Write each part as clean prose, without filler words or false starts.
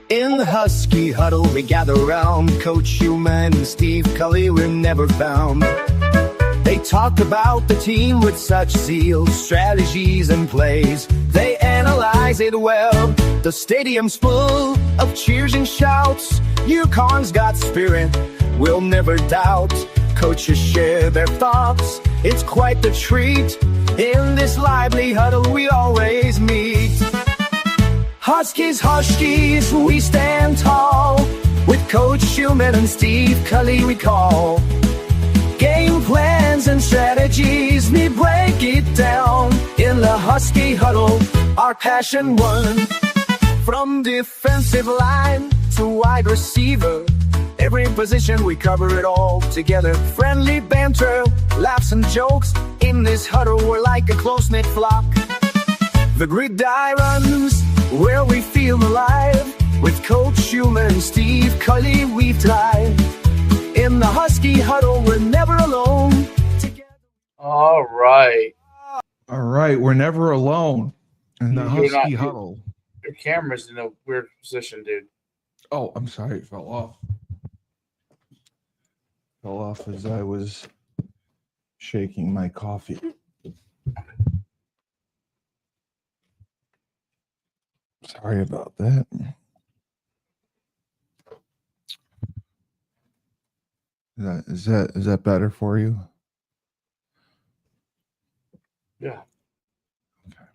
In the Husky Huddle, we gather round. Coach Human and Steve Cully were never found. They talk about the team with such zeal, strategies and plays. They analyze it well. The stadium's full of cheers and shouts. UConn's got spirit, we'll never doubt. Coaches share their thoughts, it's quite the treat. In this lively huddle we always meet. Huskies, Huskies, we stand tall. With Coach Human and Steve Cully we call. Game plans and strategies, we break it down. In the Husky Huddle, our passion won. From defensive line to wide receiver, every position we cover it all together. Friendly banter, laughs and jokes. In this huddle we're like a close-knit flock. The gridirons, where we feel alive. With Coach Human and Steve Cully we thrive. In the Husky Huddle we're never alone. Together. All right, we're never alone in the Husky Huddle. Your camera's in a weird position, dude. Oh, I'm sorry, it fell off. Fell off as I was shaking my coffee. Sorry about that. Is that better for you? Yeah. Okay.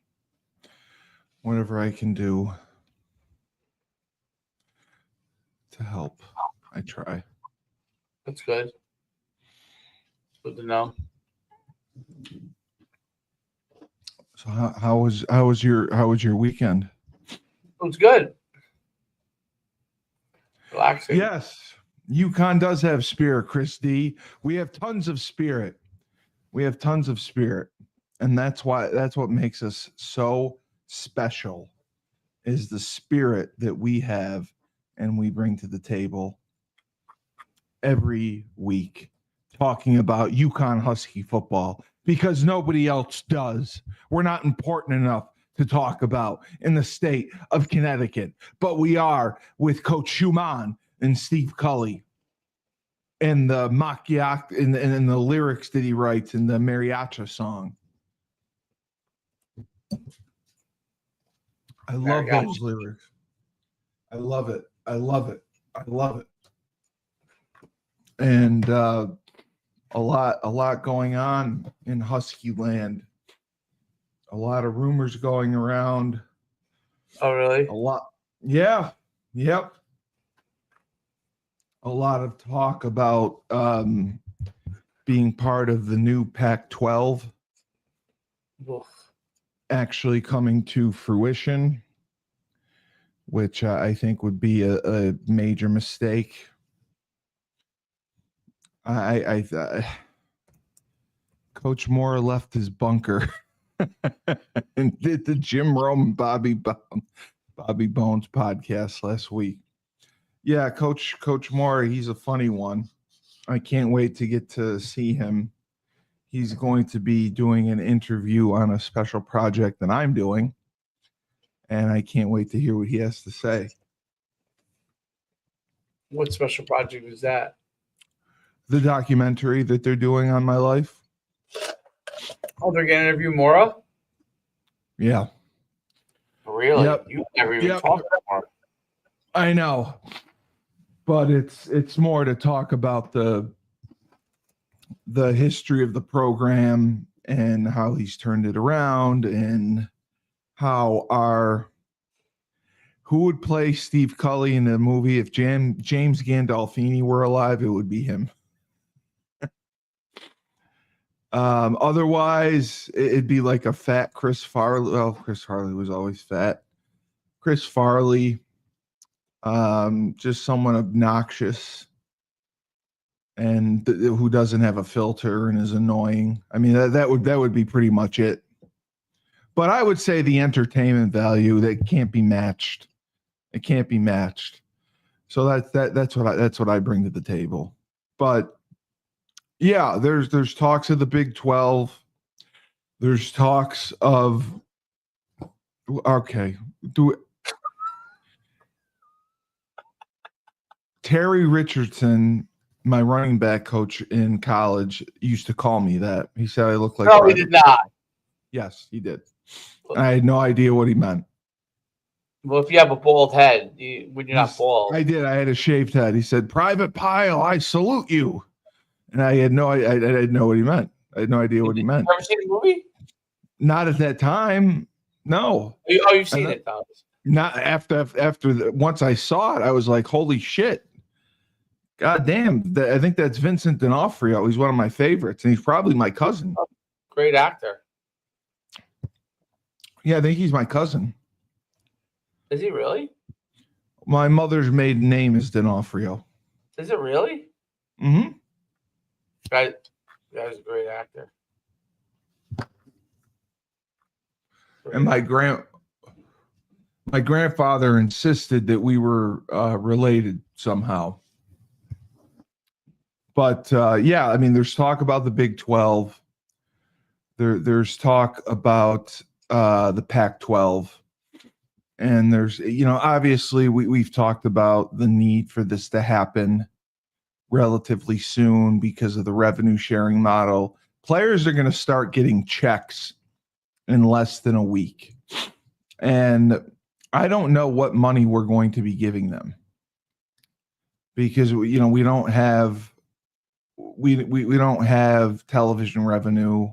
Whatever I can do to help, I try. That's good. Good to know. So how was your weekend? It was good. Relaxing. Yes. UConn does have spirit, Chris D. We have tons of spirit. And that's what makes us so special is the spirit that we have and we bring to the table every week, talking about UConn Husky football because nobody else does. We're not important enough to talk about in the state of Connecticut, but we are with Coach Human and Steve Cully and the macchiato and the lyrics that he writes in the mariachi song. I love those lyrics. I love it. And a lot going on in Husky land. A lot of rumors going around. Oh, really? A lot. Yeah. Yep. A lot of talk about being part of the new Pac-12 actually coming to fruition, which I think would be a major mistake. Coach Moore left his bunker and did the Jim Rome Bobby Bones podcast last week. Yeah, Coach Moore, he's a funny one. I can't wait to get to see him. He's going to be doing an interview on a special project that I'm doing, and I can't wait to hear what he has to say. What special project is that? The documentary that they're doing on my life. Oh, they're going to interview Mora? Yeah. Really? Yep. You never even talked about Mora. I know. But it's more to talk about the history of the program and how he's turned it around and how who would play Steve Cully in the movie if James Gandolfini were alive, it would be him. Otherwise, it'd be like a fat Chris Farley. Well, Chris Farley was always fat. Chris Farley, just someone obnoxious and who doesn't have a filter and is annoying. I mean, that would be pretty much it. But I would say the entertainment value that can't be matched. It can't be matched. So that's what I bring to the table. But yeah, there's talks of the Big 12. There's talks of Terry Richardson, my running back coach in college, used to call me that. He said I look like. No, he did not. Yes, he did. I had no idea what he meant. Well, if you have a bald head, when you're not bald. I did. I had a shaved head. He said, "Private Pile, I salute you." And I had I didn't know what he meant. I had no idea what he meant. Ever seen the movie? Not at that time. No. Oh, you've seen it, though. Not after once I saw it, I was like, "Holy shit. God damn." I think that's Vincent D'Onofrio. He's one of my favorites, and he's probably my cousin. Great actor. Yeah, I think he's my cousin. Is he really? My mother's maiden name is D'Onofrio. Is it really? Mm-hmm. Guy's a great actor. And my grandfather insisted that we were related somehow. But yeah, I mean, there's talk about the Big 12. There's talk about the Pac-12. And there's, obviously we've talked about the need for this to happen relatively soon because of the revenue sharing model. Players are going to start getting checks in less than a week. And I don't know what money we're going to be giving them because, we don't have, we don't have television revenue.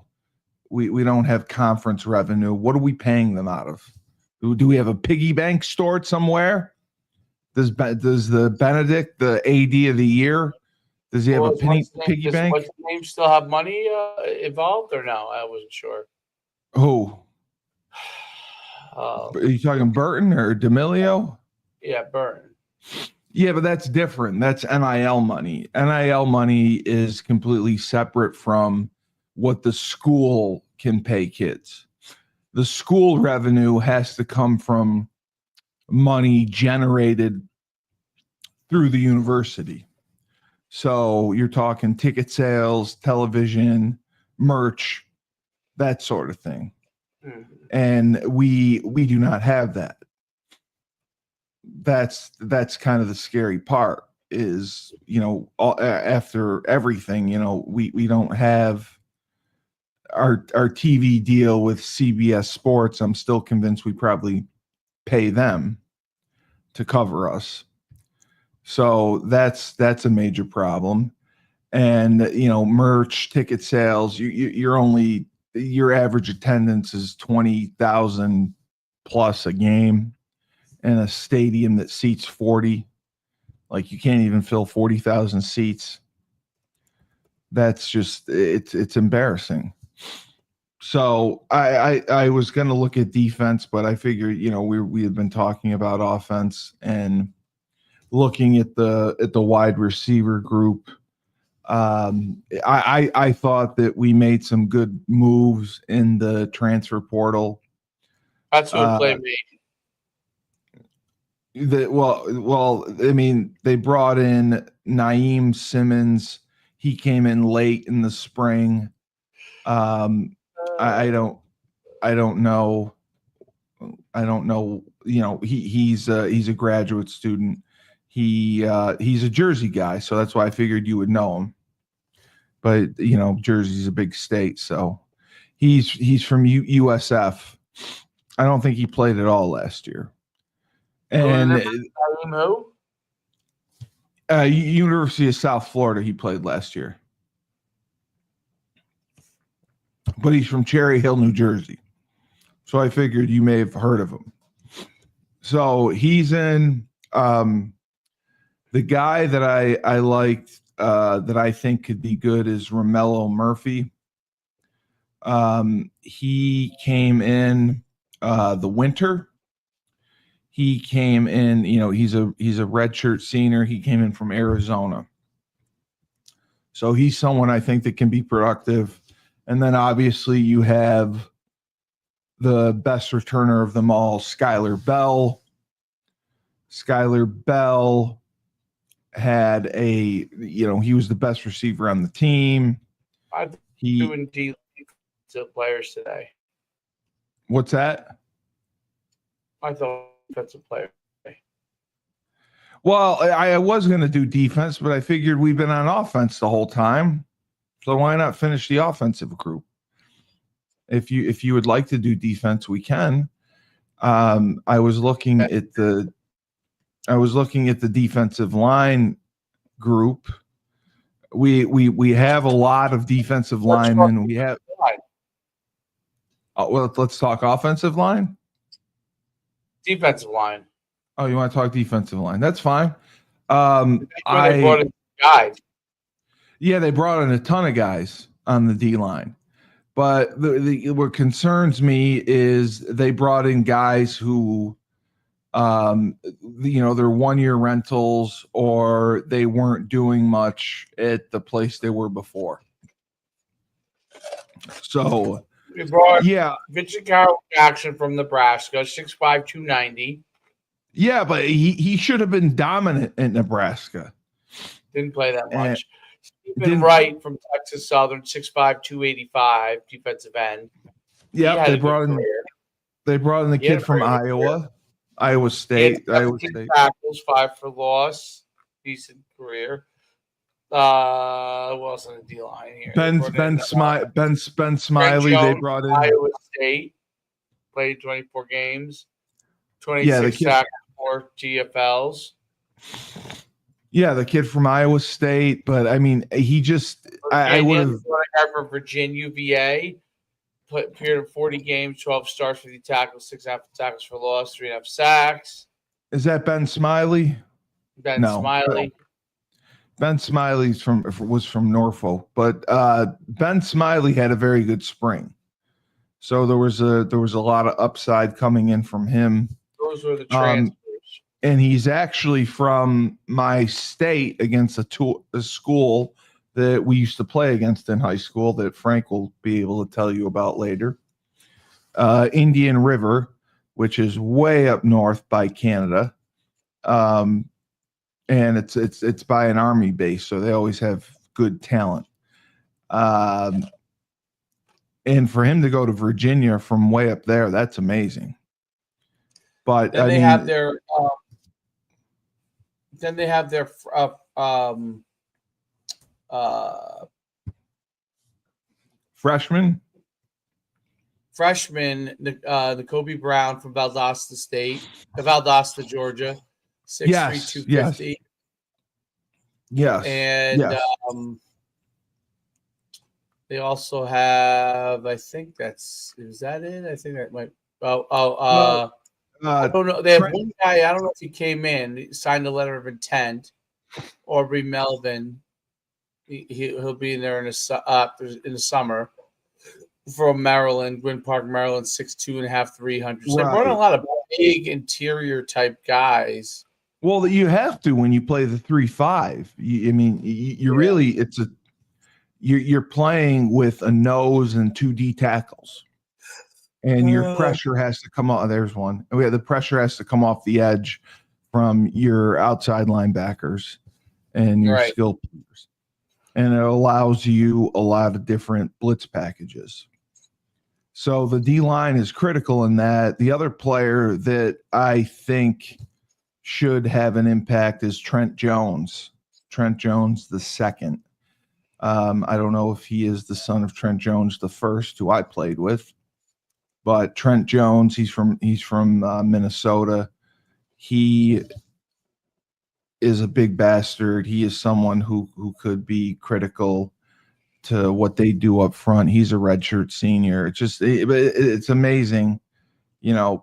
We don't have conference revenue. What are we paying them out of? Do we have a piggy bank stored somewhere? Does the Benedict, the AD of the year, does he have a piggy bank? Does the name still have money involved or no? I wasn't sure. Who? Are you talking Burton or D'Amelio? Yeah, Burton. Yeah, but that's different. That's NIL money. NIL money is completely separate from what the school can pay kids. The school revenue has to come from money generated through the university. So you're talking ticket sales, television, merch, that sort of thing. Mm-hmm. And we do not have that. That's kind of the scary part is, after everything, we don't have our TV deal with CBS Sports. I'm still convinced we probably pay them to cover us. So that's a major problem. And, merch, ticket sales, your average attendance is 20,000 plus a game in a stadium that seats 40. Like you can't even fill 40,000 seats. That's just, it's embarrassing. So I was going to look at defense, but I figured, we had been talking about offense and looking at the wide receiver group. I thought that we made some good moves in the transfer portal. That's what played me. Well, I mean, they brought in Naeem Simmons. He came in late in the spring. I don't know. He's a graduate student. He's a Jersey guy, so that's why I figured you would know him. But Jersey's a big state, so he's from USF. I don't think he played at all last year. And who? University of South Florida, he played last year. But he's from Cherry Hill, New Jersey. So I figured you may have heard of him. So he's in. The guy that I liked that I think could be good is Romello Murphy. He came in the winter. He came in, he's a redshirt senior. He came in from Arizona. So he's someone I think that can be productive. And then obviously you have the best returner of them all, Skylar Bell. Skylar Bell had he was the best receiver on the team. He doing D to players today. What's that? I thought that's a player. Well, I was going to do defense, but I figured we've been on offense the whole time. So why not finish the offensive group? If you would like to do defense, we can. I was looking at the defensive line group. We have a lot of defensive linemen. We have. Well, let's talk offensive line. Defensive line. Oh, you want to talk defensive line? That's fine. They brought in guys. Yeah, they brought in a ton of guys on the D line, but what concerns me is they brought in guys who, they're 1 year rentals or they weren't doing much at the place they were before. So we brought Vincent Carroll Jackson from Nebraska, 6'5", 290. Yeah, but he should have been dominant in Nebraska. Didn't play that much. Stephen Wright from Texas Southern, 6'5", 285, defensive end. Yeah, they brought in the kid from Iowa State. Tackles, 5 for loss. Decent career. Who else on the D line here? Ben Smiley. They brought in Iowa State. Played 24 games. 26 tackles, 4 TFLs. Yeah, the kid from Iowa State, but I mean, he just I would have for Virginia UVA. Appeared in 40 games, 12 starts, 50 tackles, 6.5 tackles for loss, 3.5 sacks. Is that Ben Smiley? Smiley. Ben Smiley was from Norfolk, but Ben Smiley had a very good spring, so there was a lot of upside coming in from him. Those were the transfers. And he's actually from my state against a school that we used to play against in high school that Frank will be able to tell you about later. Indian River, which is way up north by Canada. And it's by an army base, so they always have good talent. And for him to go to Virginia from way up there, that's amazing. But then they have their freshman, the Kobe Brown from Valdosta, Georgia, 6'3", 250. Yes. And they also have, I think is that it? I think that might. I don't know. They have one guy. I don't know if he came in, he signed a letter of intent. Aubrey Melvin. He'll be in there in the summer from Maryland, Gwynn Park, Maryland, 6'2.5", 300. So they brought in a lot of big interior type guys. Well, you have to when you play the 3-5. Really you're playing with a nose and 2 D tackles. And your pressure has to come off. There's one. The pressure has to come off the edge from your outside linebackers and your skill players. And it allows you a lot of different blitz packages. So the D line is critical in that. The other player that I think should have an impact is Trent Jones. Trent Jones the second. I don't know if he is the son of Trent Jones the first, who I played with. But Trent Jones, he's from Minnesota. He is a big bastard. He is someone who could be critical to what they do up front. He's a redshirt senior. It's amazing, the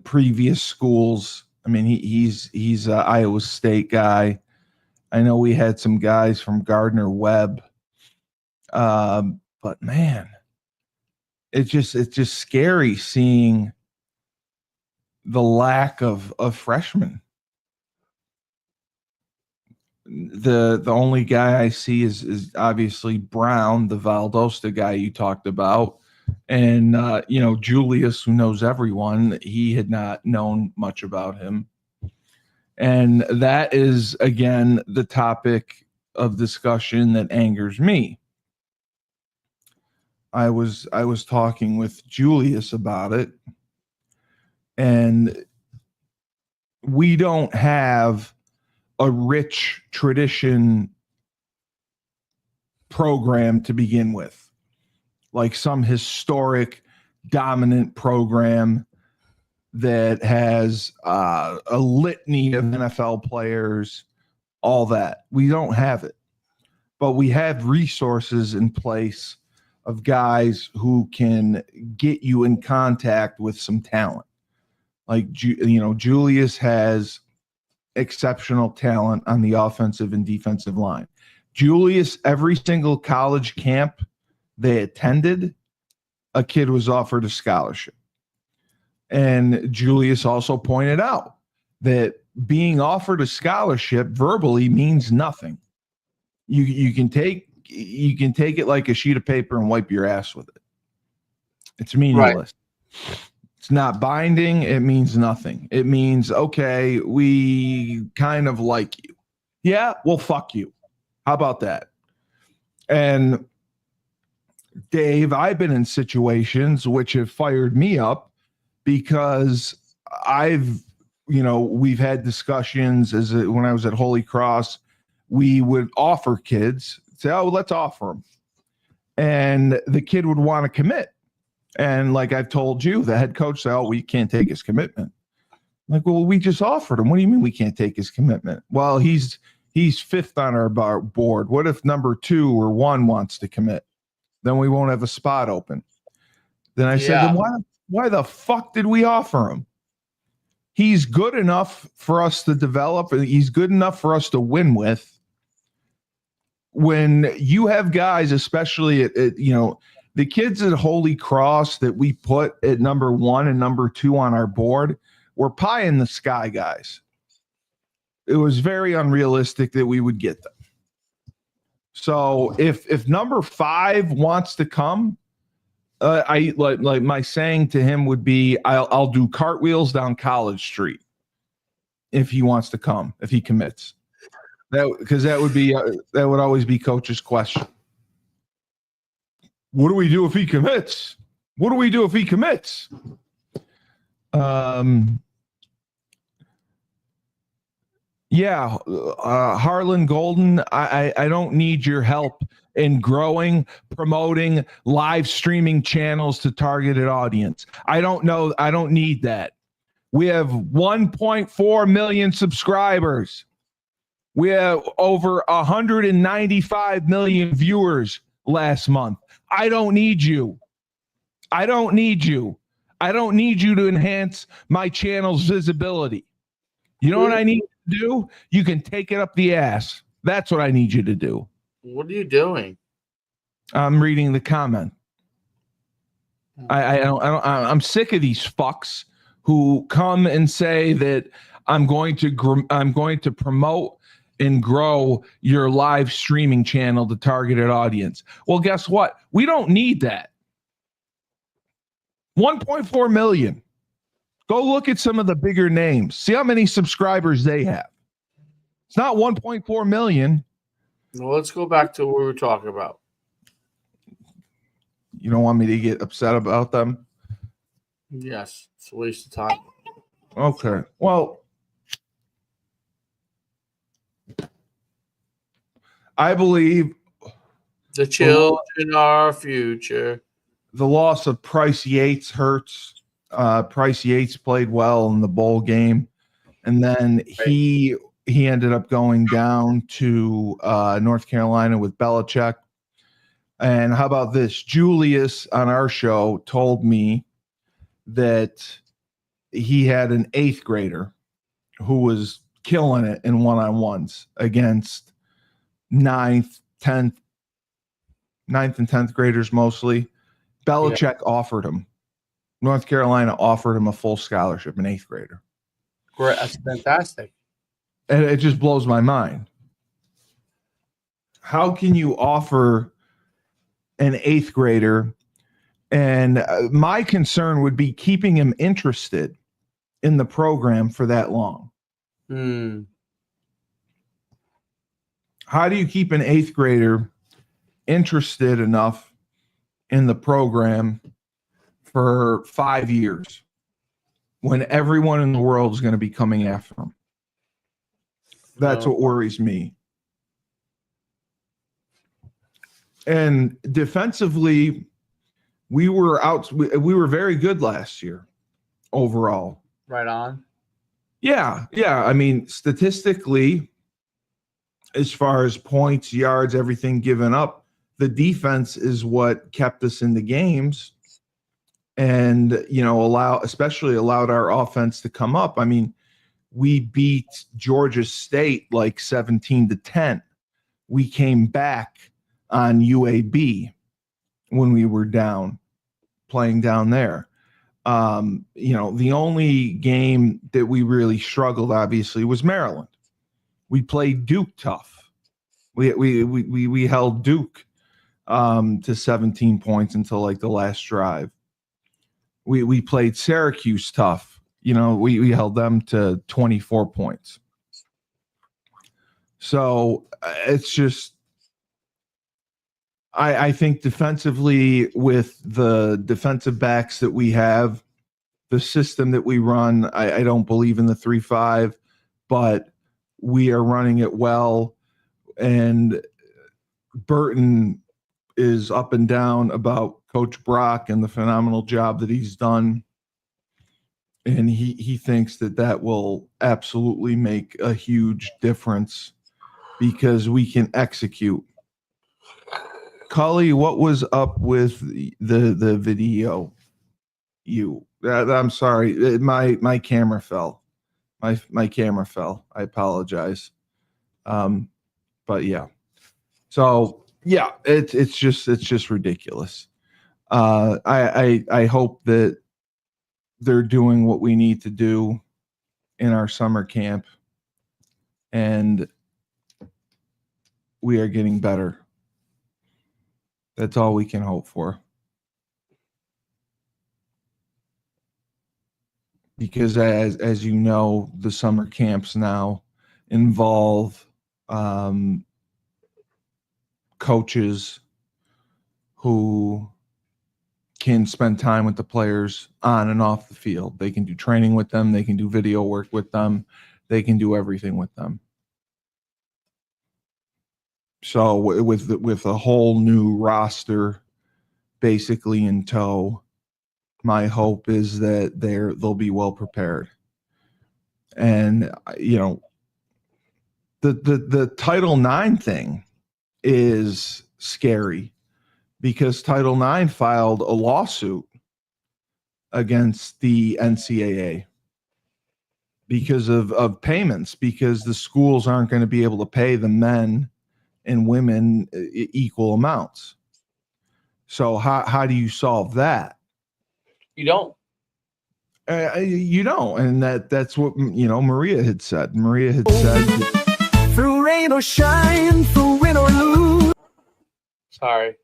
previous schools. I mean, he's an Iowa State guy. I know we had some guys from Gardner Webb, but man. It's just scary seeing the lack of freshmen. The only guy I see is obviously Brown, the Valdosta guy you talked about, and Julius, who knows everyone. He had not known much about him, and that is again the topic of discussion that angers me. I was talking with Julius about it, and we don't have a rich tradition program to begin with, like some historic dominant program that has a litany of NFL players, all that. We don't have it, but we have resources in place of guys who can get you in contact with some talent. Like, Julius has exceptional talent on the offensive and defensive line. Julius, every single college camp they attended, a kid was offered a scholarship. And Julius also pointed out that being offered a scholarship verbally means nothing. You can take it like a sheet of paper and wipe your ass with it. It's meaningless. Right. It's not binding. It means nothing. It means, okay, we kind of like you. Yeah, well, fuck you. How about that? And Dave, I've been in situations which have fired me up because we've had discussions when I was at Holy Cross, we would offer kids, say, oh, let's offer them. And the kid would want to commit. And like I've told you, the head coach said, oh, we can't take his commitment. I'm like, well, we just offered him. What do you mean we can't take his commitment? Well, he's fifth on our board. What if number 2 or 1 wants to commit? Then we won't have a spot open. Then I said, then why the fuck did we offer him? He's good enough for us to develop. He's good enough for us to win with. When you have guys, especially at the kids at Holy Cross that we put at number 1 and number 2 on our board, were pie in the sky guys. It was very unrealistic that we would get them. So if number 5 wants to come, I like my saying to him would be, I'll do cartwheels down College Street if he wants to come, if he commits. Because that would always be coach's question. What do we do if he commits? What do we do if he commits? Harlan Golden, I don't need your help in growing, promoting, live streaming channels to targeted audience. I don't need that. We have 1.4 million subscribers. We have over 195 million viewers last month. I don't need you. I don't need you to enhance my channel's visibility. You know what I need to do? You can take it up the ass. That's what I need you to do. What are you doing? I'm reading the comment. I'm sick of these fucks who come and say that I'm going to promote and grow your live streaming channel to targeted audience. Well, guess what? We don't need that. 1.4 million. Go look at some of the bigger names. See how many subscribers they have. It's not 1.4 million. Well, let's go back to what we were talking about. You don't want me to get upset about them? Yes, it's a waste of time. Okay. Well, I believe the children are our future. The loss of Price Yates hurts. Price Yates played well in the bowl game, and then he ended up going down to North Carolina with Belichick. And how about this? Julius on our show told me that he had an 8th grader who was killing it in one-on-ones against 9th and 10th graders mostly. Belichick offered him. North Carolina offered him a full scholarship, an 8th grader. Great. That's fantastic. And it just blows my mind. How can you offer an 8th grader? And my concern would be keeping him interested in the program for that long. How do you keep an 8th grader interested enough in the program for 5 years? when everyone in the world is going to be coming after him. That's what worries me. And defensively, we were very good last year overall. Right on. Yeah. I mean, statistically, as far as points, yards, everything given up, the defense is what kept us in the games and, especially allowed our offense to come up. I mean, we beat Georgia State like 17-10. We came back on UAB when we were down, playing down there. The only game that we really struggled, obviously, was Maryland. We played Duke tough. We held Duke to 17 points until like the last drive. We played Syracuse tough. We held them to 24 points. So it's just, I think defensively, with the defensive backs that we have, the system that we run, I don't believe in the 3-5, but we are running it well. And Burton is up and down about Coach Brock and the phenomenal job that he's done. And he thinks that will absolutely make a huge difference because we can execute. Cully, what was up with the video? I'm sorry, my camera fell. My camera fell. I apologize. But yeah. So yeah, it's just ridiculous. I hope that they're doing what we need to do in our summer camp, and we are getting better. That's all we can hope for. Because as you know, the summer camps now involve coaches who can spend time with the players on and off the field. They can do training with them. They can do video work with them. They can do everything with them. So with a whole new roster basically in tow, my hope is that they'll be well prepared. And the Title IX thing is scary because Title IX filed a lawsuit against the NCAA because of payments, because the schools aren't going to be able to pay the men and women equal amounts. So how do you solve that? You don't. You don't, and that's what Maria had said. Maria had said, through rain or shine, through win or lose. Sorry.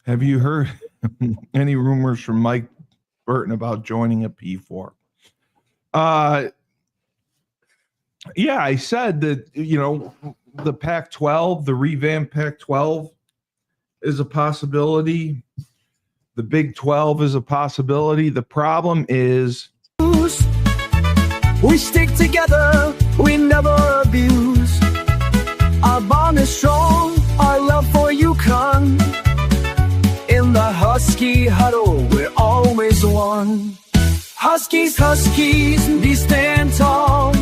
Have you heard any rumors from Mike Burton about joining a P4? Yeah, I said that, the Pac-12, the revamped Pac-12 is a possibility. The Big 12 is a possibility. The problem is we stick together, we never abuse. Our bond is strong, our love for UConn. In the Husky Huddle, we're always one. Huskies, we stand tall.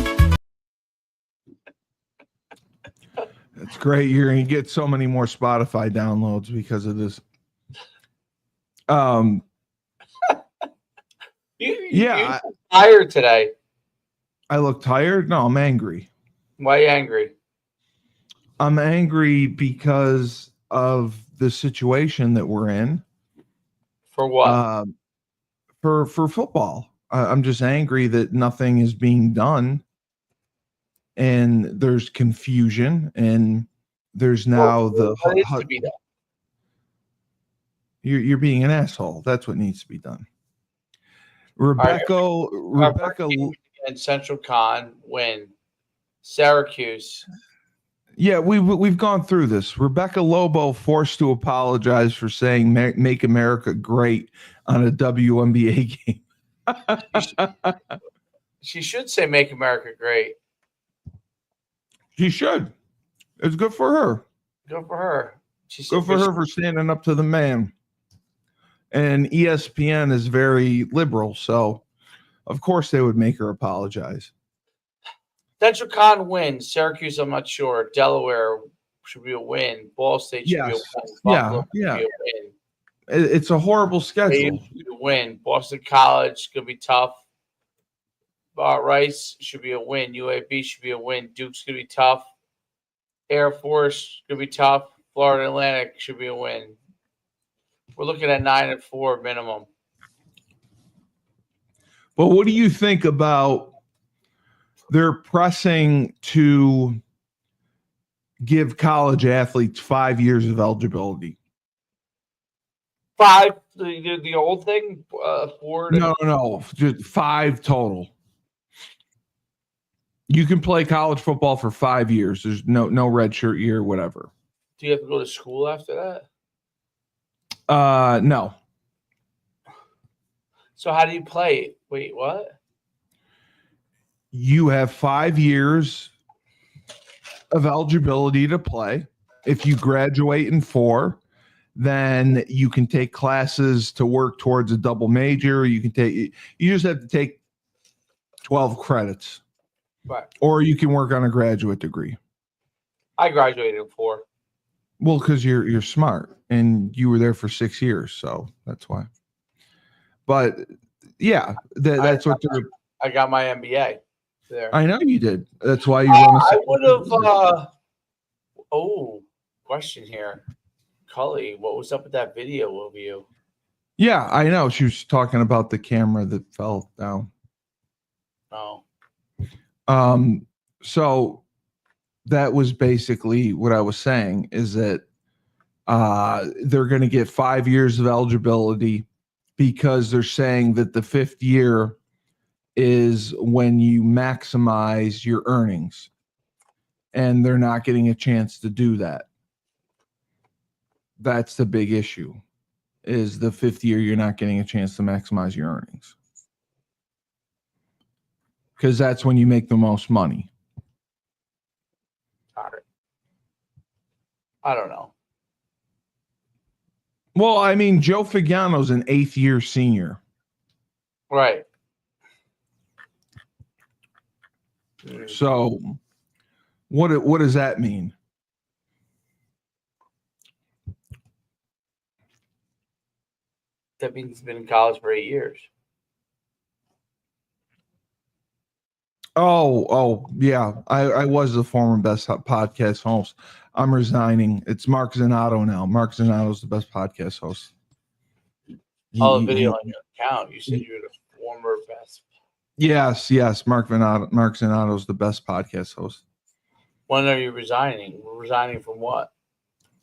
That's great. You're going to get so many more Spotify downloads because of this. You're tired today. I look tired? No, I'm angry. Why are you angry? I'm angry because of the situation that we're in. For what? For football. I'm just angry that nothing is being done. And there's confusion, and there's now what needs to be done? You're being an asshole. That's what needs to be done. Rebecca and Central Con win. Syracuse. Yeah, we've gone through this. Rebecca Lobo forced to apologize for saying "Make America Great" on a WNBA game. She should say "Make America Great." She should. It's good for her. Good for her. She said, Good for her for standing up to the man. And ESPN is very liberal, so of course they would make her apologize. Central Con wins. Syracuse, I'm not sure. Delaware should be a win. Ball State should be a win. Buffalo should be a win. It's a horrible schedule. Should be a win. Boston College could be tough. Rice should be a win. UAB should be a win. Duke's going to be tough. Air Force could be tough. Florida Atlantic should be a win. We're looking at 9-4 minimum. But what do you think about they're pressing to give college athletes 5 years of eligibility? 5, the old thing? 4? No, just 5 total. You can play college football for 5 years. There's no red shirt year, whatever. Do you have to go to school after that? No. So how do you play it? Wait, what? You have 5 years of eligibility to play. If you graduate in 4, then you can take classes to work towards a double major. You just have to take 12 credits. Right. Or you can work on a graduate degree. I graduated in 4. Well, because you're smart and you were there for 6 years, so that's why. But yeah, that's what I got my MBA there. I know you did. That's why you run. I would have. Question here, Cully. What was up with that video of you? Yeah, I know. She was talking about the camera that fell down. Oh. So that was basically what I was saying, is that they're going to get 5 years of eligibility because they're saying that the 5th year is when you maximize your earnings, and they're not getting a chance to do that. That's the big issue, is the 5th year you're not getting a chance to maximize your earnings, because that's when you make the most money. All right. I don't know. Well, I mean, Joe Fagiano's an 8th year senior. Right. So what does that mean? That means he's been in college for 8 years. Oh, yeah. I was the former best podcast host. I'm resigning. It's Mark Zanato now. Mark Zanato's the best podcast host. The video on your account. You said you were the former best. Yes. Mark Zanato's the best podcast host. When are you resigning? Resigning from what?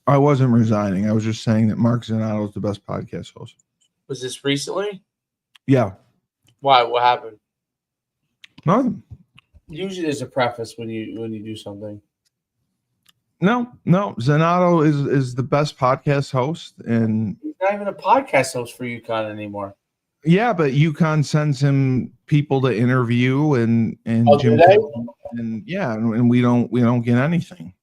I wasn't resigning. I was just saying that Mark Zanato's the best podcast host. Was this recently? Yeah. Why? What happened? Nothing. Usually there's a preface when you do something. No. Zanato is the best podcast host, and he's not even a podcast host for UConn anymore. Yeah, but UConn sends him people to interview and Jim, and yeah, and we don't get anything,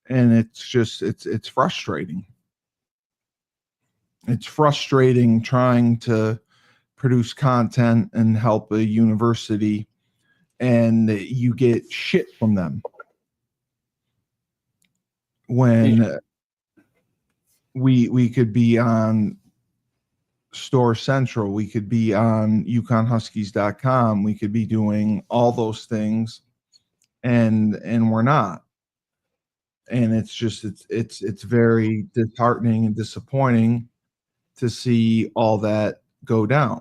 and it's frustrating. It's frustrating trying to produce content and help a university, and you get shit from them when we could be on Store Central, we could be on UConnHuskies.com, we could be doing all those things, and we're not. And it's very disheartening and disappointing to see all that go down.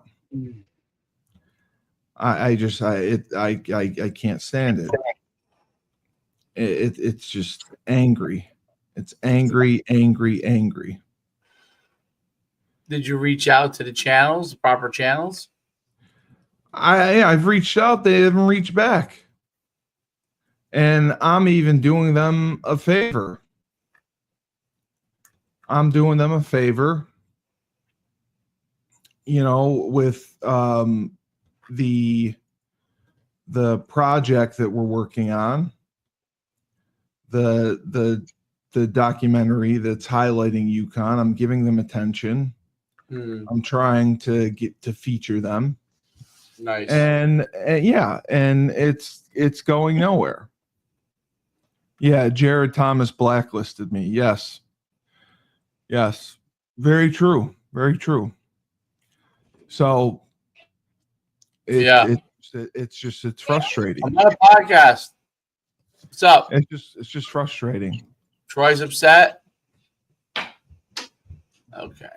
I can't stand it. It's just angry. It's angry. Did you reach out to the channels, the proper channels? I've reached out. They haven't reached back. And I'm even doing them a favor. With the project that we're working on, the documentary that's highlighting UConn. I'm giving them attention. I'm trying to get to feature them. Nice. And it's going nowhere. Yeah, Jared Thomas blacklisted me. Yes. Very true. So it's frustrating. I'm on a podcast. What's up? It's just frustrating. Troy's upset. Okay.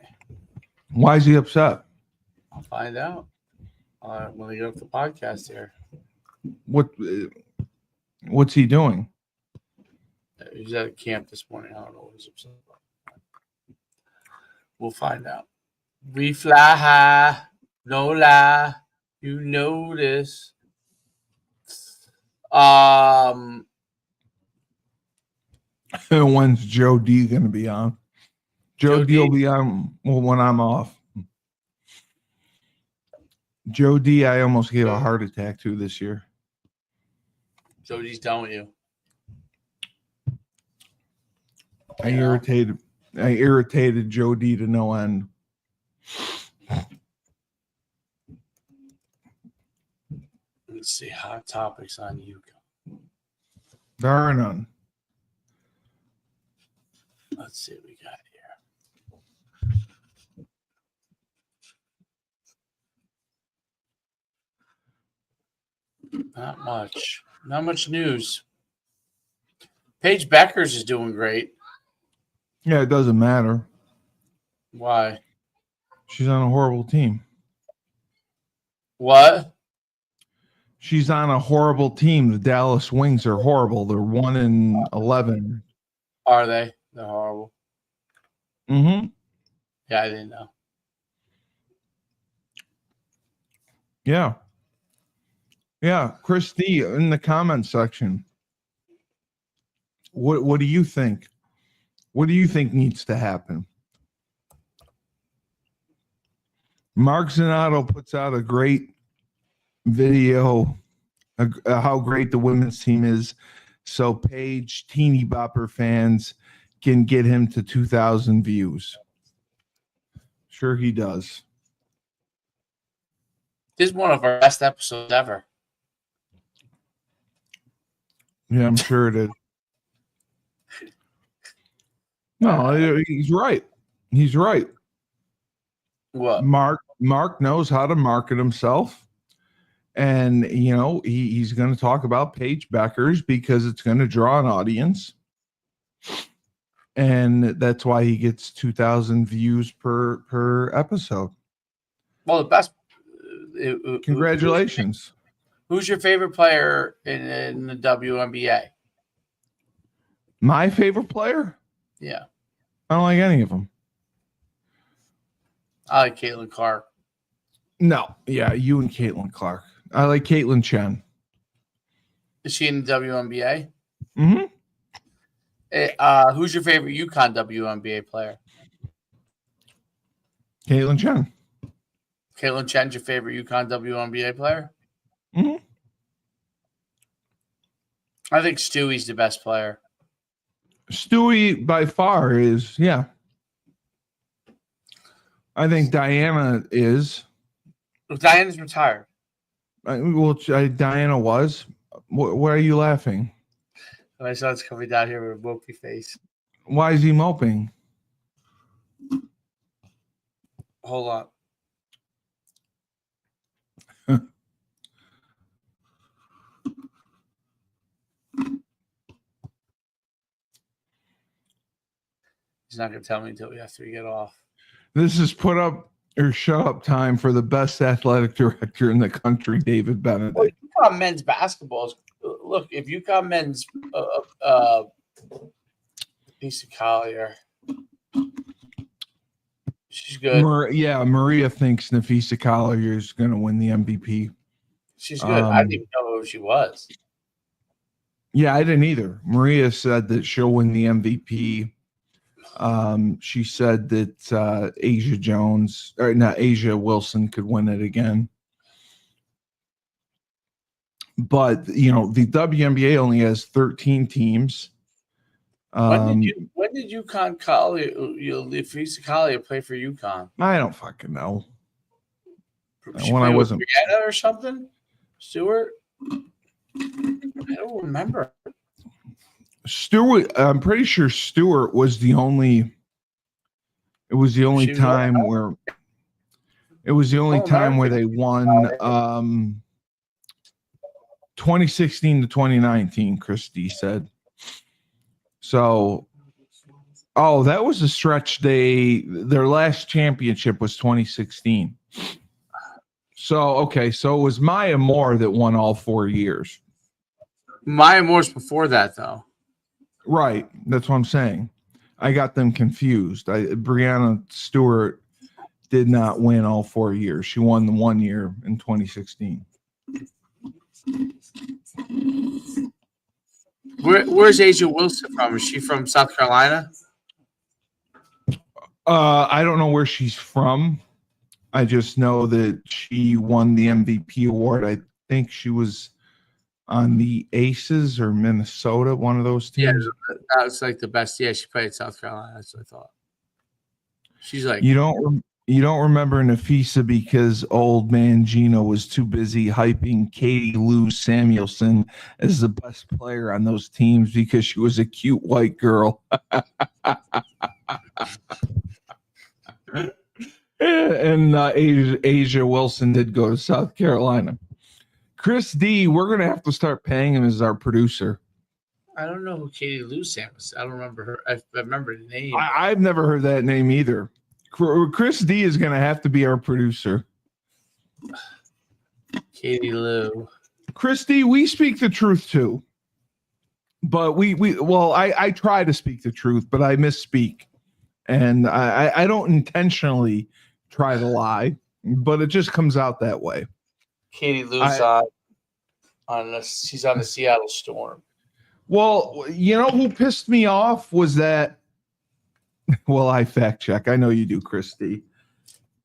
Why is he upset? I'll find out when we get off the podcast here. What's he doing? He's at a camp this morning. I don't know what he's upset about. We'll find out. We fly high, no lie. You know this. When's Joe D going to be on? Joe D will be on when I'm off. Joe D, I almost gave a heart attack to this year. Joe D's done with you. I irritated Joe D to no end. Let's see. Hot topics on UConn. There are none. Let's see what we got here. Not much. Not much news. Paige Beckers is doing great. Yeah, it doesn't matter. Why? She's on a horrible team. What? She's on a horrible team. The Dallas Wings are horrible. They're 1-11. Are they? They're horrible. Mm-hmm. Yeah, I didn't know. Yeah. Chris D in the comment section. What do you think? What do you think needs to happen? Mark Zanato puts out a great video how great the women's team is, so Paige teeny bopper fans can get him to 2,000 views. Sure he does. This is one of our best episodes ever. Yeah, I'm sure it is. No, he's right. He's right. What? Mark knows how to market himself. And, he's going to talk about Paige Beckers because it's going to draw an audience. And that's why he gets 2,000 views per episode. Well, the best. Congratulations. Who's your favorite player in the WNBA? My favorite player? Yeah. I don't like any of them. I like Caitlin Clark. No. Yeah, you and Caitlin Clark. I like Caitlin Chen. Is she in the WNBA? Mm-hmm. Who's your favorite UConn WNBA player? Caitlin Chen. Caitlin Chen's your favorite UConn WNBA player? Mm-hmm. I think Stewie's the best player. Stewie by far is, yeah. I think Diana is. Diana's retired. Diana was. Why are you laughing? My son's coming down here with a mopey face. Why is he moping? Hold on. He's not going to tell me until after we get off. This is put up or shut up time for the best athletic director in the country, David Benedict. Well, UConn men's basketball. Look, if UConn men's piece of Collier, she's good. Maria thinks Nafisa Collier is going to win the MVP. She's good. I didn't even know who she was. Yeah, I didn't either. Maria said that she'll win the MVP. She said that Asia Wilson could win it again. But, the WNBA only has 13 teams. When did UConn Collier play for UConn? I don't fucking know. She When I played with wasn't Brianna or something? Stewart? I don't remember. Stewart, I'm pretty sure Stewart was the only. It was the only time where. It was the only time where they won 2016 to 2019, Christie said. So, that was a stretch. Their last championship was 2016. So, okay, so it was Maya Moore that won all 4 years. Maya Moore's before that, though. Right, that's what I'm saying. I got them confused. Brianna Stewart did not win all 4 years. She won the 1 year in 2016. Where's Asia Wilson from? Is she from South Carolina? I don't know where she's from. I just know that she won the MVP award. I think she was on the Aces or Minnesota, one of those teams. Yeah, that was like the best. Yeah, she played South Carolina. That's what I thought. She's like, you don't remember Nafisa because old man Gino was too busy hyping Katie Lou Samuelson as the best player on those teams because she was a cute white girl. And Asia Wilson did go to South Carolina. Chris D, we're going to have to start paying him as our producer. I don't know who Katie Lou Sam was. I don't remember her. I remember the name. I've never heard that name either. Chris D is going to have to be our producer. Katie Lou. Chris D, we speak the truth too. But I try to speak the truth, but I misspeak. And I don't intentionally try to lie, but it just comes out that way. Katie Lou's she's on the Seattle Storm. Well, who pissed me off was that. Well, I fact check. I know you do, Christy.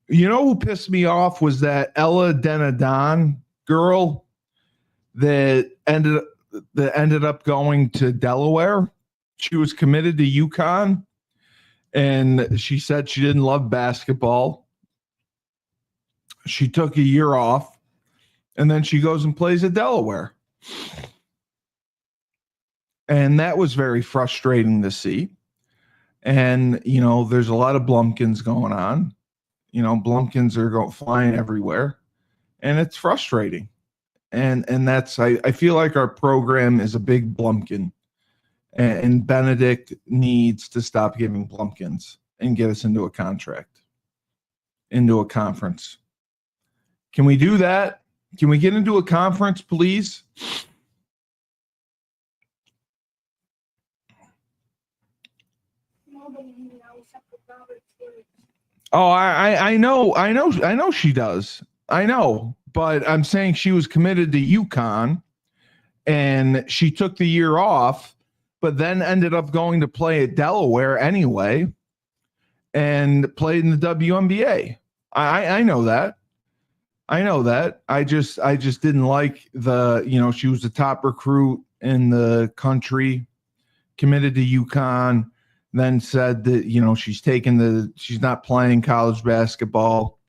Who pissed me off was that Ella Denadon girl that ended up going to Delaware. She was committed to UConn, and she said she didn't love basketball. She took a year off, and then she goes and plays at Delaware. And that was very frustrating to see. And, there's a lot of Blumpkins going on. Blumpkins are flying everywhere. And it's frustrating. And that's, I feel like our program is a big Blumpkin. And Benedict needs to stop giving Blumpkins and get us into a contract, into a conference. Can we do that? Can we get into a conference, please? Oh, I know she does. I know, but I'm saying she was committed to UConn, and she took the year off, but then ended up going to play at Delaware anyway, and played in the WNBA. I know that. I know that. I just didn't like she was the top recruit in the country, committed to UConn. Then said that, she's not playing college basketball.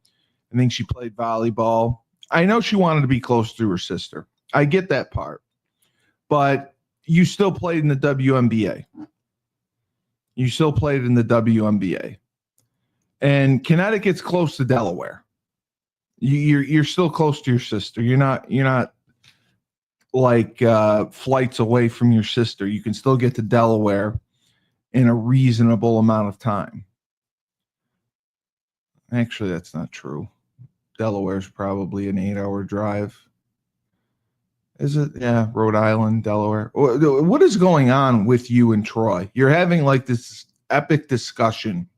I think she played volleyball. I know she wanted to be close to her sister. I get that part. But you still played in the WNBA. You still played in the WNBA. And Connecticut's close to Delaware. You're still close to your sister. You're not like flights away from your sister. You can still get to Delaware in a reasonable amount of time. Actually, that's not true. Delaware's probably an 8-hour drive. Is it? Yeah, Rhode Island, Delaware. What is going on with you and Troy? You're having like this epic discussion.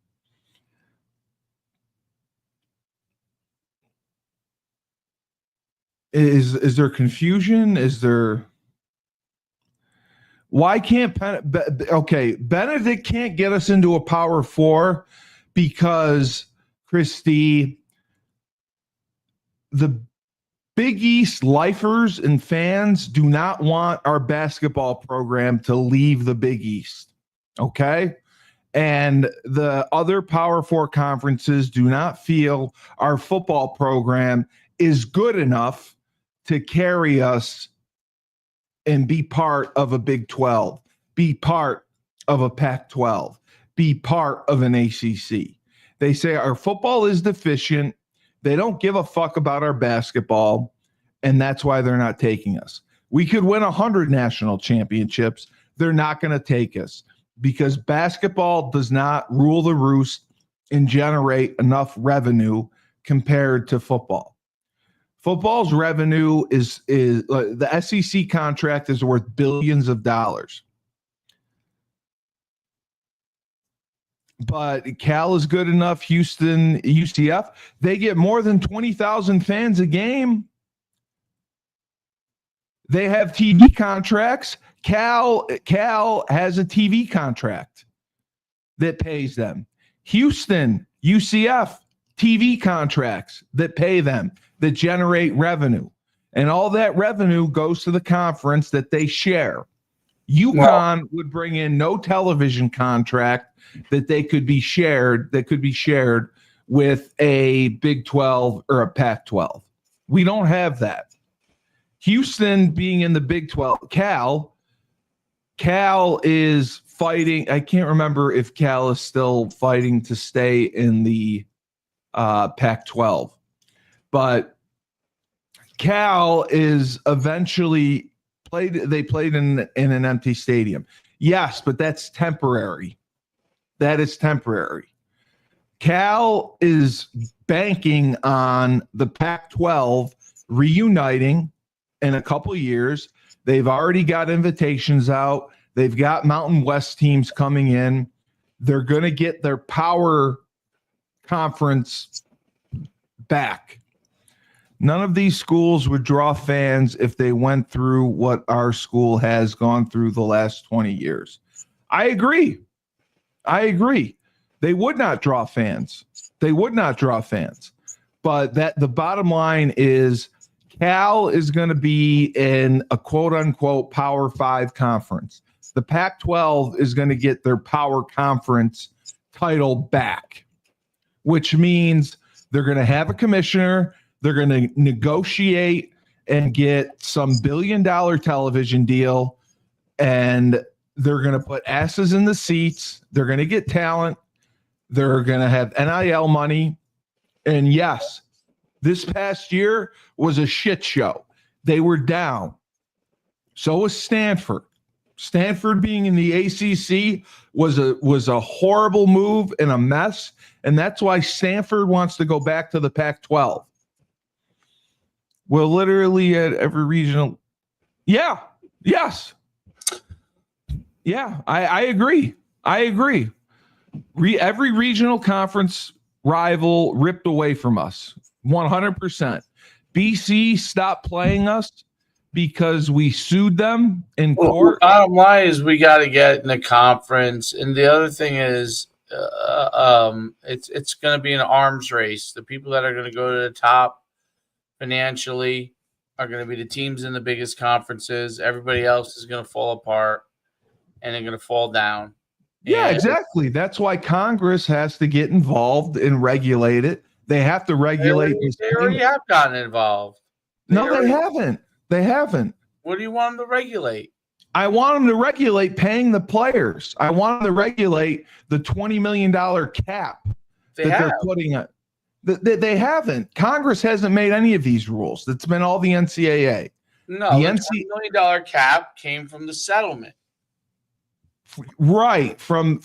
Is there confusion? Is there... Why can't Benedict can't get us into a Power Four because, Christy, the Big East lifers and fans do not want our basketball program to leave the Big East. Okay? And the other Power Four conferences do not feel our football program is good enough to carry us and be part of a Big 12, be part of a Pac-12, be part of an ACC. They say our football is deficient. They don't give a fuck about our basketball, and that's why they're not taking us. We could win 100 national championships. They're not going to take us because basketball does not rule the roost and generate enough revenue compared to football. Football's revenue is the SEC contract is worth billions of dollars. But Cal is good enough. Houston, UCF, they get more than 20,000 fans a game. They have TV contracts. Cal has a TV contract that pays them. Houston, UCF, TV contracts that pay them, that generate revenue. And all that revenue goes to the conference that they share. UConn would bring in no television contract that could be shared with a Big 12 or a Pac-12. We don't have that. Houston being in the Big 12, Cal is fighting. I can't remember if Cal is still fighting to stay in the Pac-12, but Cal is eventually played. They played in an empty stadium. Yes, but that's temporary. That is temporary. Cal is banking on the Pac-12 reuniting in a couple of years. They've already got invitations out. They've got Mountain West teams coming in. They're going to get their power conference back. None of these schools would draw fans if they went through what our school has gone through the last 20 years. I agree. They would not draw fans. But the bottom line is Cal is going to be in a quote-unquote Power 5 conference. The Pac-12 is going to get their power conference title back, which means they're going to have a commissioner. They're going to negotiate and get some billion-dollar television deal, and they're going to put asses in the seats. They're going to get talent. They're going to have NIL money. And yes, this past year was a shit show. They were down. So was Stanford. Stanford being in the ACC was a horrible move and a mess, and that's why Stanford wants to go back to the Pac-12. Well, literally at every regional. Yeah. Yes. Yeah, I agree. Every regional conference rival ripped away from us. 100%. BC stopped playing us because we sued them in court. Bottom line is we got to get in the conference, and the other thing is, it's going to be an arms race. The people that are going to go to the top financially are going to be the teams in the biggest conferences. Everybody else is going to fall apart, and they're going to fall down. Yeah, exactly. That's why Congress has to get involved and regulate it. They have to regulate. They already have gotten involved. They haven't. They haven't. What do you want them to regulate? I want them to regulate paying the players. I want them to regulate the $20 million cap they're putting on. They haven't. Congress hasn't made any of these rules. It's been all the NCAA. No, the $20 million cap came from the settlement. Right, from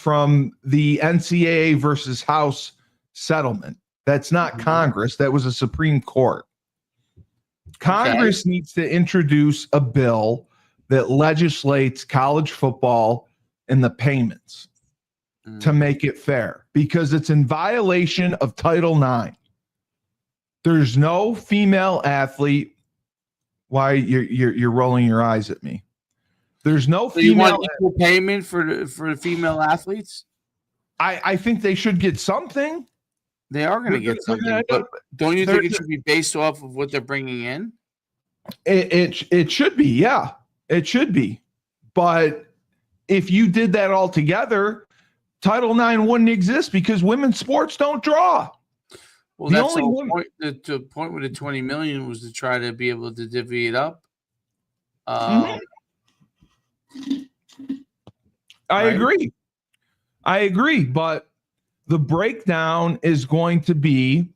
the NCAA versus House settlement. That's not Congress. That was a Supreme Court. Congress needs to introduce a bill that legislates college football and the payments to make it fair, because it's in violation of Title IX. There's no female athlete. Why you're rolling your eyes at me? There's no So you female. want equal payment for the female athletes? I think they should get something. They are going to get something, but don't you think it should be based off of what they're bringing in? It should be, yeah. It should be. But if you did that all together, Title IX wouldn't exist because women's sports don't draw. Well, that's the whole point. The point with the $20 million was to try to be able to divvy it up. I agree, but the breakdown is going to be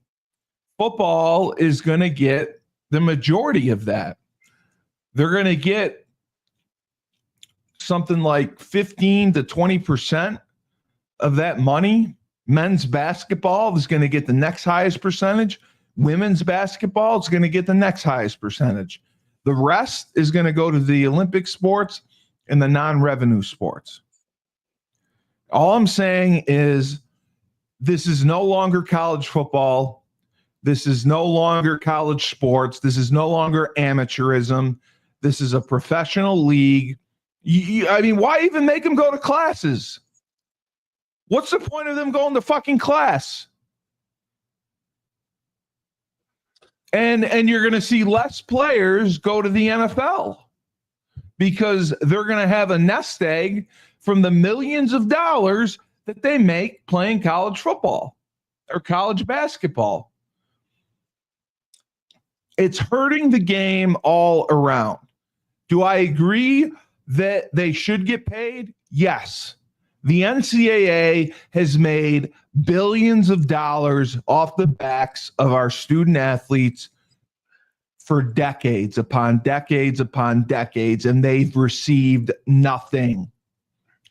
football is going to get the majority of that. They're going to get something like 15 to 20% of that money. Men's basketball is going to get the next highest percentage. Women's basketball is going to get the next highest percentage. The rest is going to go to the Olympic sports and the non-revenue sports. All I'm saying is this is no longer college football. This is no longer college sports. This is no longer amateurism. This is a professional league. I mean, why even make them go to classes? What's the point of them going to fucking class? And you're going to see less players go to the NFL because they're going to have a nest egg from the millions of dollars that they make playing college football or college basketball. It's hurting the game all around. Do I agree that they should get paid? Yes. The NCAA has made billions of dollars off the backs of our student athletes for decades upon decades upon decades, and they've received nothing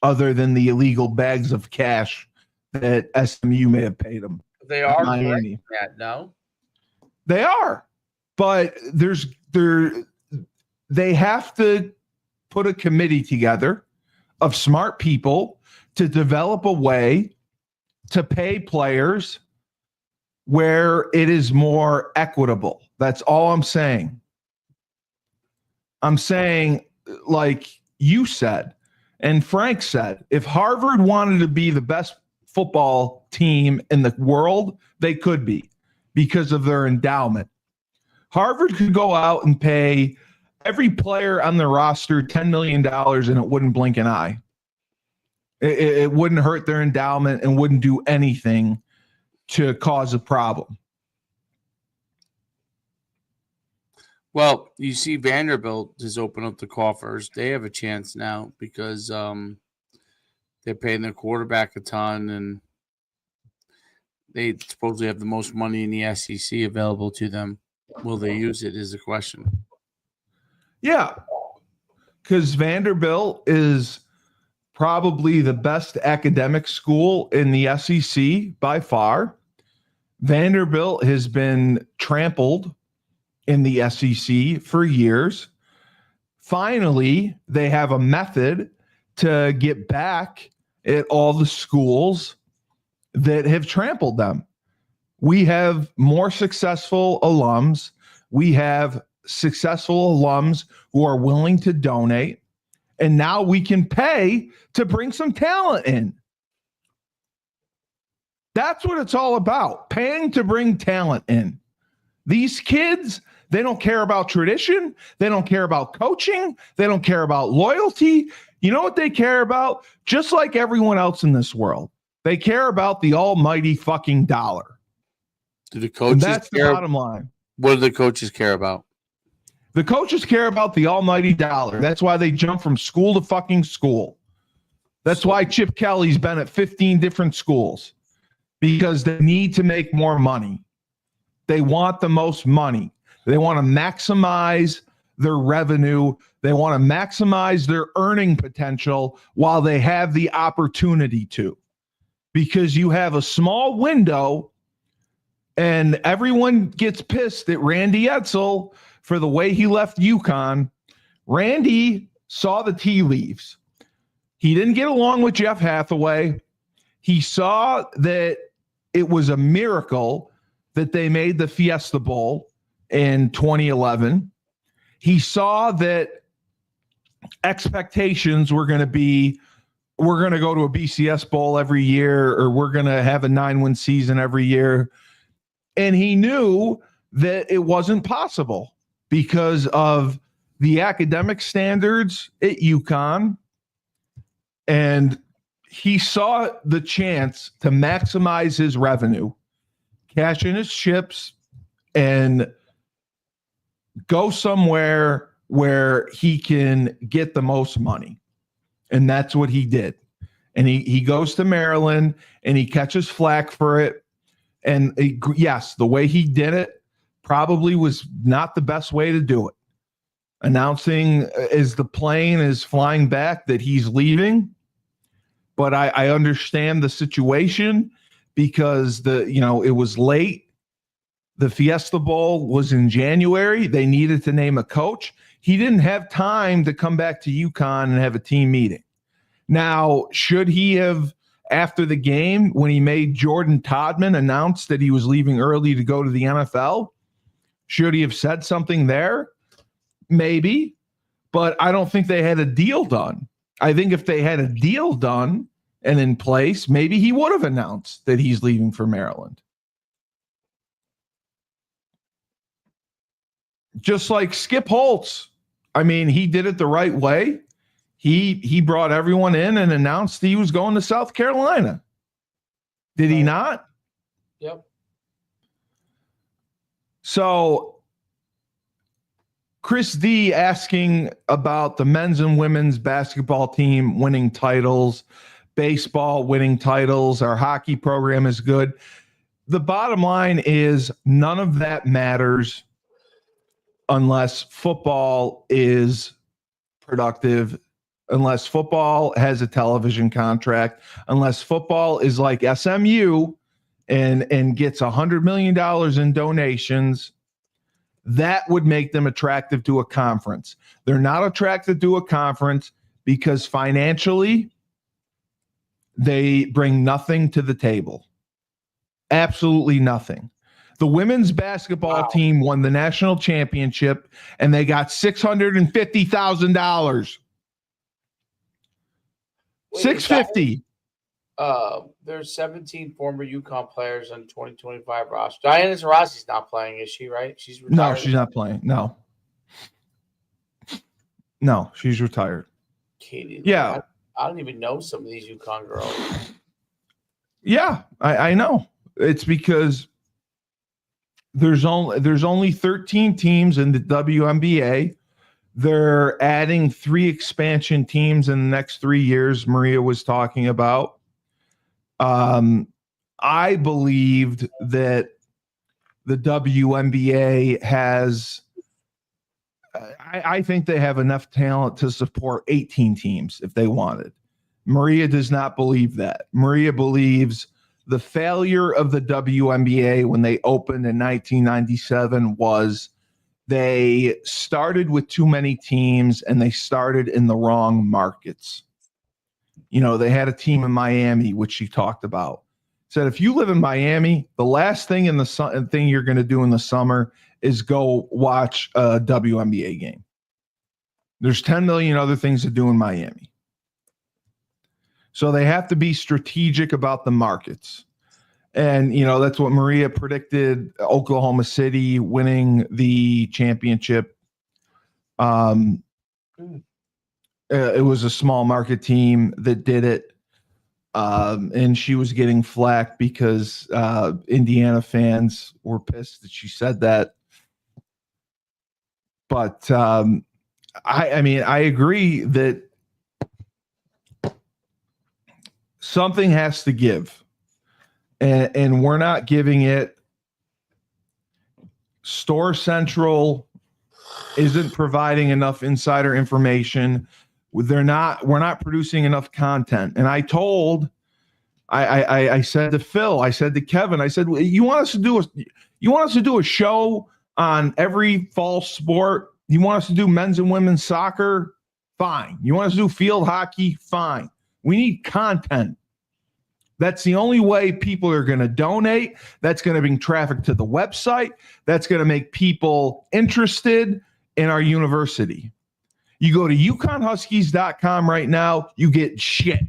other than the illegal bags of cash that SMU may have paid them. They are Miami. No, they are, but they have to put a committee together of smart people to develop a way to pay players where it is more equitable. That's all I'm saying. I'm saying, like you said, and Frank said, if Harvard wanted to be the best football team in the world, they could be because of their endowment. Harvard could go out and pay every player on the roster $10 million and it wouldn't blink an eye. It wouldn't hurt their endowment and wouldn't do anything to cause a problem. Well, you see Vanderbilt has opened up the coffers. They have a chance now because they're paying their quarterback a ton, and they supposedly have the most money in the SEC available to them. Will they use it is the question. Yeah, because Vanderbilt is probably the best academic school in the SEC by far. Vanderbilt has been trampled in the SEC for years. Finally, they have a method to get back at all the schools that have trampled them. We have more successful alums. We have successful alums who are willing to donate. And now we can pay to bring some talent in. That's what it's all about, paying to bring talent in. These kids, they don't care about tradition. They don't care about coaching. They don't care about loyalty. You know what they care about? Just like everyone else in this world, they care about the almighty fucking dollar. Do the coaches that's the bottom line. What do the coaches care about? The coaches care about the almighty dollar. That's why they jump from school to fucking school. That's why Chip Kelly's been at 15 different schools, because they need to make more money. They want the most money. They want to maximize their revenue. They want to maximize their earning potential while they have the opportunity to, because you have a small window and everyone gets pissed at Randy Edsall for the way he left UConn. Randy saw the tea leaves. He didn't get along with Jeff Hathaway. He saw that it was a miracle that they made the Fiesta Bowl in 2011. He saw that expectations were going to be, we're going to go to a BCS Bowl every year, or we're going to have a 9-win season every year. And he knew that it wasn't possible because of the academic standards at UConn. And he saw the chance to maximize his revenue, cash in his chips, and go somewhere where he can get the most money. And that's what he did. And he goes to Maryland and he catches flack for it. And yes, the way he did it probably was not the best way to do it. Announcing as the plane is flying back that he's leaving. But I understand the situation because it was late. The Fiesta Bowl was in January. They needed to name a coach. He didn't have time to come back to UConn and have a team meeting. Now, should he have, after the game, when he made Jordan Todman announce that he was leaving early to go to the NFL, should he have said something there? Maybe. But I don't think they had a deal done. I think if they had a deal done and in place, maybe he would have announced that he's leaving for Maryland. Just like Skip Holtz. I mean, he did it the right way. He brought everyone in and announced he was going to South Carolina. Did he not? Yep. So Chris D asking about the men's and women's basketball team winning titles, baseball winning titles, our hockey program is good. The bottom line is none of that matters unless football is productive, unless football has a television contract, unless football is like SMU and gets $100 million in donations. That would make them attractive to a conference. They're not attracted to a conference because financially they bring nothing to the table. Absolutely nothing. The women's basketball team won the national championship and they got $650,000. $650. There's 17 former UConn players on 2025 roster. Diana Taurasi's not playing, is she, right? She's retired. No, she's not playing. No, she's retired. Katie, yeah. I don't even know some of these UConn girls. Yeah, I know. It's because there's only 13 teams in the WNBA. They're adding 3 expansion teams in the next 3 years. Maria was talking about. I believed that the WNBA has, I think they have enough talent to support 18 teams if they wanted. Maria does not believe that. Maria believes the failure of the WNBA when they opened in 1997 was they started with too many teams and they started in the wrong markets. They had a team in Miami, which she talked about. Said if you live in Miami, the last thing thing you're going to do in the summer is go watch a WNBA game. There's 10 million other things to do in Miami. So they have to be strategic about the markets. And, that's what Maria predicted, Oklahoma City winning the championship. It was a small market team that did it. And she was getting flack because Indiana fans were pissed that she said that. But I agree that something has to give. And we're not giving it. Store Central isn't providing enough insider information. We're not producing enough content. And I said to Phil, I said to Kevin, I said, you want us to do a show on every fall sport? You want us to do men's and women's soccer? Fine. You want us to do field hockey? Fine. We need content. That's the only way people are going to donate. That's going to bring traffic to the website. That's going to make people interested in our university. You go to UConnHuskies.com right now, you get shit.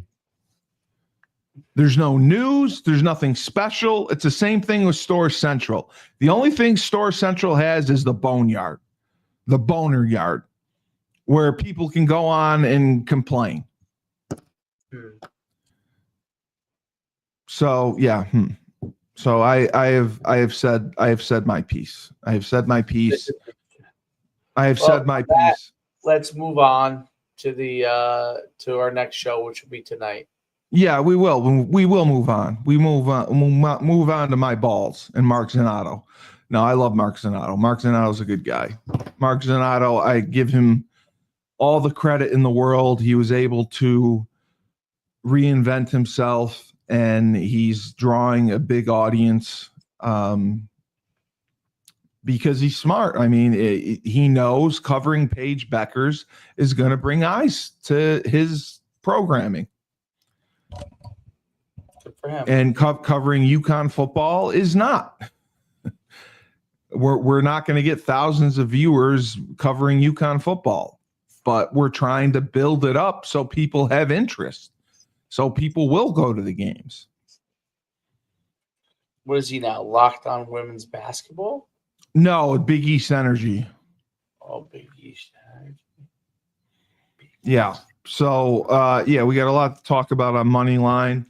There's no news. There's nothing special. It's the same thing with Store Central. The only thing Store Central has is the boneyard, the boner yard, where people can go on and complain. So yeah. So I have said my piece. I have said my piece. Let's move on to the to our next show, which will be tonight. Yeah, we will. We will move on. We move on to my balls and Mark Zanato. No, I love Mark Zanato. Mark Zanato's a good guy. Mark Zanato, I give him all the credit in the world. He was able to reinvent himself, and he's drawing a big audience because he's smart. I mean, he knows covering Paige Beckers is going to bring eyes to his programming. And covering UConn football is not. We're not going to get thousands of viewers covering UConn football, but we're trying to build it up so people have interest, so people will go to the games. What is he now? Locked on women's basketball? No, Big East Energy. Oh, Big East Energy. Yeah. So, we got a lot to talk about on Moneyline.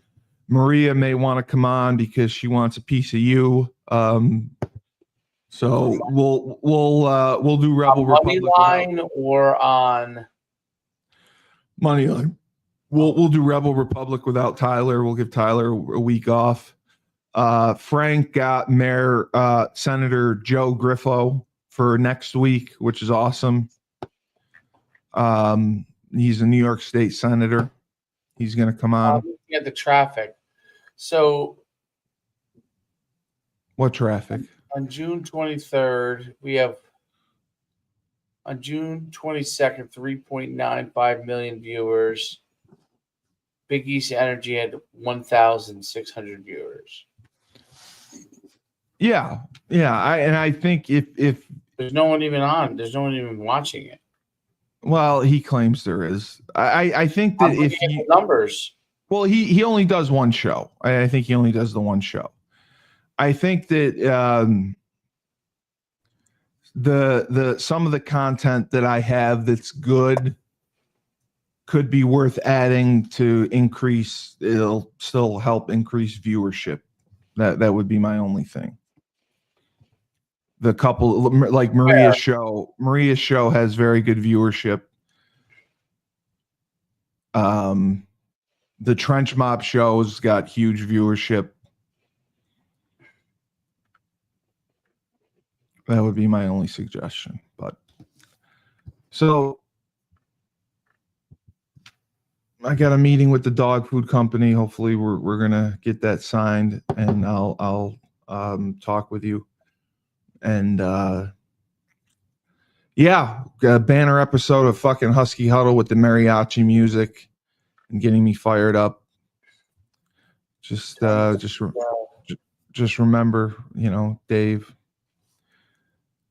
Maria may want to come on because she wants a piece of you. So we'll do Rebel Republic Moneyline or on Moneyline. We'll do Rebel Republic without Tyler. We'll give Tyler a week off. Frank got Mayor Senator Joe Griffo for next week, which is awesome. He's a New York State senator. He's going to come on. Looking at the traffic. So, what traffic? On June 23rd, we have on June 22nd, 3.95 million viewers. Big East Energy had 1,600 viewers. Yeah. I think if there's no one even on, there's no one even watching it. Well, he claims there is. I think that if the numbers. Well, he only does one show. I think he only does the one show. I think that the some of the content that I have that's good could be worth adding to increase. It'll still help increase viewership. That would be my only thing. The couple like Maria's show. Maria's show has very good viewership. The Trench Mob show's got huge viewership. That would be my only suggestion. But so I got a meeting with the dog food company. Hopefully we're gonna get that signed, and I'll talk with you. And a banner episode of fucking Husky Huddle with the mariachi music and getting me fired up. Just remember, Dave.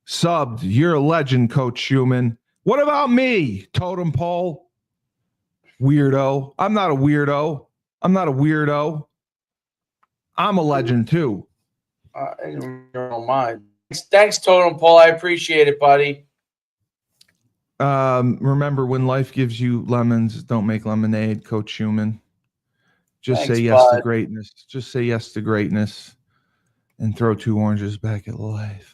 Subbed, you're a legend, Coach Schumann. What about me, Totem Pole? Weirdo. I'm not a weirdo. I'm a legend too. I don't mind. Thanks, Totem Pole. I appreciate it, buddy. Remember, when life gives you lemons, don't make lemonade, Coach Schumann. Just Thanks, say yes bud. to greatness. Just say yes to greatness and throw 2 oranges back at life.